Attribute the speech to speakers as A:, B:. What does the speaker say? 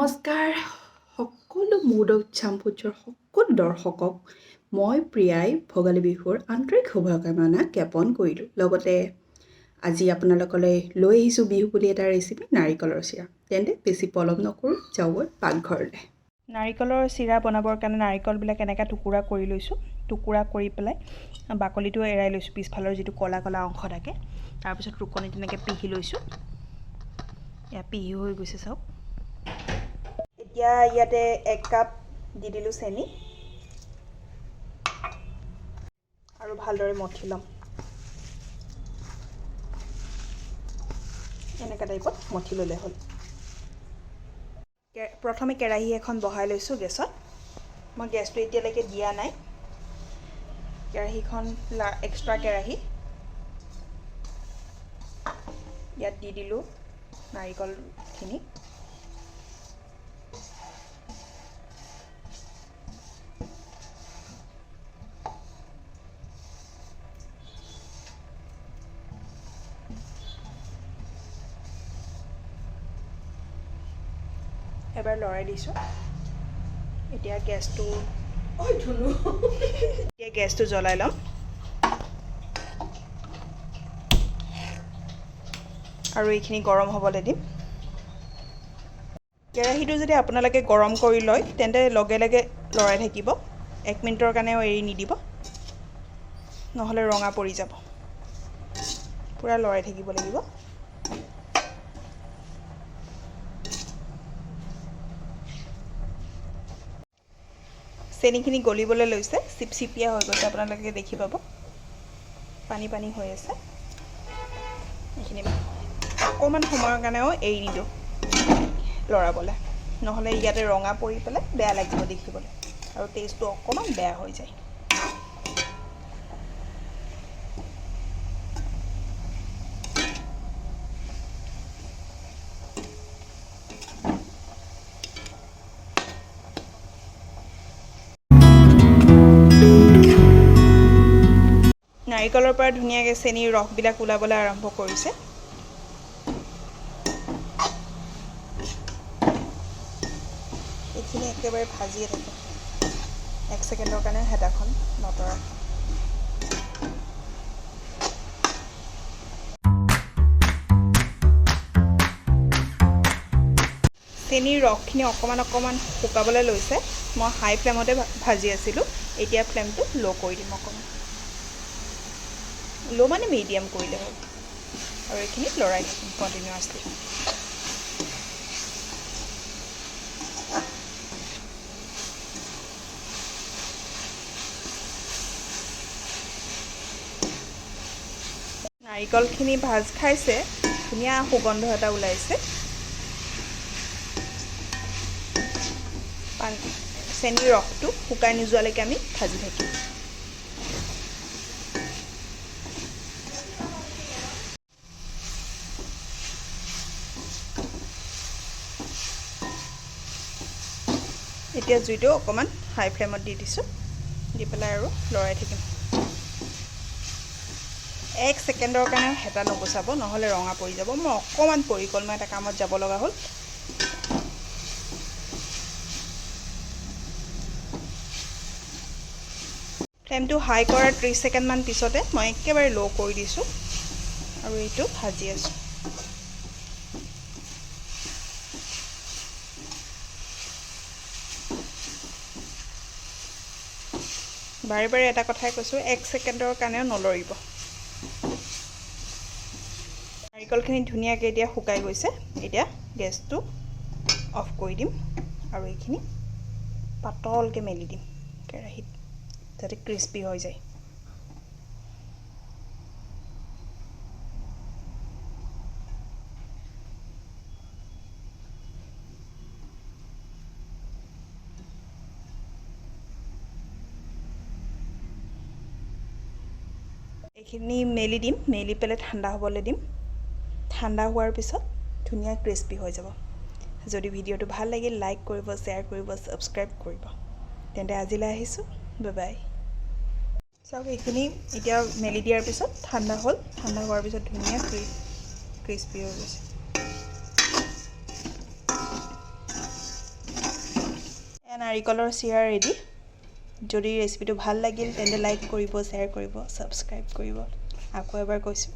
A: নমস্কাৰ সকলো mood of চাম্পুচৰ সকলো দৰ্শকক মই প্ৰিয়াই ভোগালী বিহুৰ আন্তৰিক শুভকামনা জ্ঞাপন কৰিলোঁ। লগতে আজি আপোনালোকলৈ লৈ আহিছোঁ বিহু বুলি এটা ৰেচিপি নাৰিকলৰ চিৰা। তেন্তে বেছি পলম নকৰোঁ, যাওঁ পাকঘৰলৈ।
B: নাৰিকলৰ চিৰা বনাবৰ কাৰণে নাৰিকলবিলাক এনেকৈ টুকুৰা কৰি লৈছোঁ। টুকুৰা কৰি পেলাই বাকলিটো এৰাই লৈছোঁ, পিছফালৰ যিটো ক'লা ক'লা অংশ থাকে। তাৰপিছত ৰুকনিত তেনেকৈ পিহি লৈছোঁ। এয়া পিহি হৈ গৈছে চাওক। এতিয়া ইয়াতে 1 কাপ দি দিলোঁ চেনি আৰু ভালদৰে মঠি ল'ম। এনেকুৱা টাইপত মঠি ল'লে হ'ল। প্ৰথমে কেৰাহী এখন বহাই লৈছোঁ গেছত। মই গেছটো এতিয়ালৈকে দিয়া নাই। কেৰাহীখন এক্সট্ৰা কেৰাহী, ইয়াত দি দিলোঁ নাৰিকলখিনি। এবাৰ লৰাই দিছোঁ। এতিয়া গেছটো জ্বলাই ল'ম আৰু এইখিনি গৰম হ'বলৈ দিম। কেৰাহীটো যদি আপোনালোকে গৰম কৰি লয় তেন্তে লগে লগে লৰাই থাকিব। 1 মিনিটৰ কাৰণেও এৰি নিদিব, নহ'লে ৰঙা পৰি যাব। পূৰা লৰাই থাকিব লাগিব। চেনিখিনি গলিবলৈ লৈছে, চিপচিপীয়া হৈ গৈছে, আপোনালোকে দেখি পাব। পানী পানী হৈ আছে। এইখিনি অকণমান সময়ৰ কাৰণেও এৰি নিদিওঁ লৰাবলৈ, নহ'লে ইয়াতে ৰঙা পৰি পেলাই বেয়া লাগিব দেখিবলৈ আৰু টেষ্টটো অকণমান বেয়া হৈ যায়। নাৰিকলৰ পৰা ধুনীয়াকৈ চেনিৰ ৰসবিলাক ওলাবলৈ আৰম্ভ কৰিছে। এইখিনি একেবাৰে ভাজিয়ে থাকে। 1 ছেকেণ্ডৰ কাৰণে হেতাখন নতৰা। চেনিৰ ৰসখিনি অকণমান শুকাবলৈ লৈছে। মই হাই ফ্লেমতে ভাজি আছিলোঁ। এতিয়া ফ্লেমটো ল' কৰি দিম অকণমান। ল' মানে মিডিয়াম কৰিলে হ'ল আৰু এইখিনি লৰাই থাকিম কণ্টিনিউৱাছলি। নাৰিকলখিনি ভাজ খাইছে, ধুনীয়া সুগন্ধ এটা ওলাইছে। চেনিৰ ৰসটো শুকাই নোযোৱালৈকে আমি ভাজি থাকিম। এতিয়া জুইটো অকণমান হাই ফ্লেমত দি দিছোঁ, দি পেলাই আৰু লৰাই থাকিম। 1 ছেকেণ্ডৰ কাৰণেও হেতা নগুচাব, নহ'লে ৰঙা পৰি যাব। মই অকণমান পৰি গ'ল, মই এটা কামত যাব লগা হ'ল। ফ্লেমটো হাই কৰাৰ 30 ছেকেণ্ডমান পিছতে মই একেবাৰে ল' কৰি দিছোঁ আৰু এইটো ভাজি আছোঁ। বাৰে বাৰে এটা কথাই কৈছোঁ, 1 ছেকেণ্ডৰ কাৰণেও নলৰিব। নাৰিকলখিনি ধুনীয়াকৈ এতিয়া শুকাই গৈছে। এতিয়া গেছটো অফ কৰি দিম আৰু এইখিনি পাতলকৈ মেলি দিম কেৰাহীত, যাতে ক্ৰিস্পি হৈ যায়। এইখিনি মেলি দিম, মেলি পেলাই ঠাণ্ডা হ'বলৈ দিম। ঠাণ্ডা হোৱাৰ পিছত ধুনীয়া ক্ৰিস্পি হৈ যাব। যদি ভিডিঅ'টো ভাল লাগিল, লাইক কৰিব, শ্বেয়াৰ কৰিব, ছাবস্ক্ৰাইব কৰিব। তেন্তে আজিলৈ আহিছোঁ, বাই বাই। চাওক, এইখিনি এতিয়া মেলি দিয়াৰ পিছত ঠাণ্ডা হ'ল। ঠাণ্ডা হোৱাৰ পিছত ধুনীয়া ক্ৰিস্পি হৈ গৈছে। নাৰিকলৰ চিৰা ৰেডি। যদি ৰেচিপিটো ভাল লাগিল তেন্তে লাইক কৰিব, শ্বেয়াৰ কৰিব, ছাবস্ক্ৰাইব কৰিব। আকৌ এবাৰ কৈছোঁ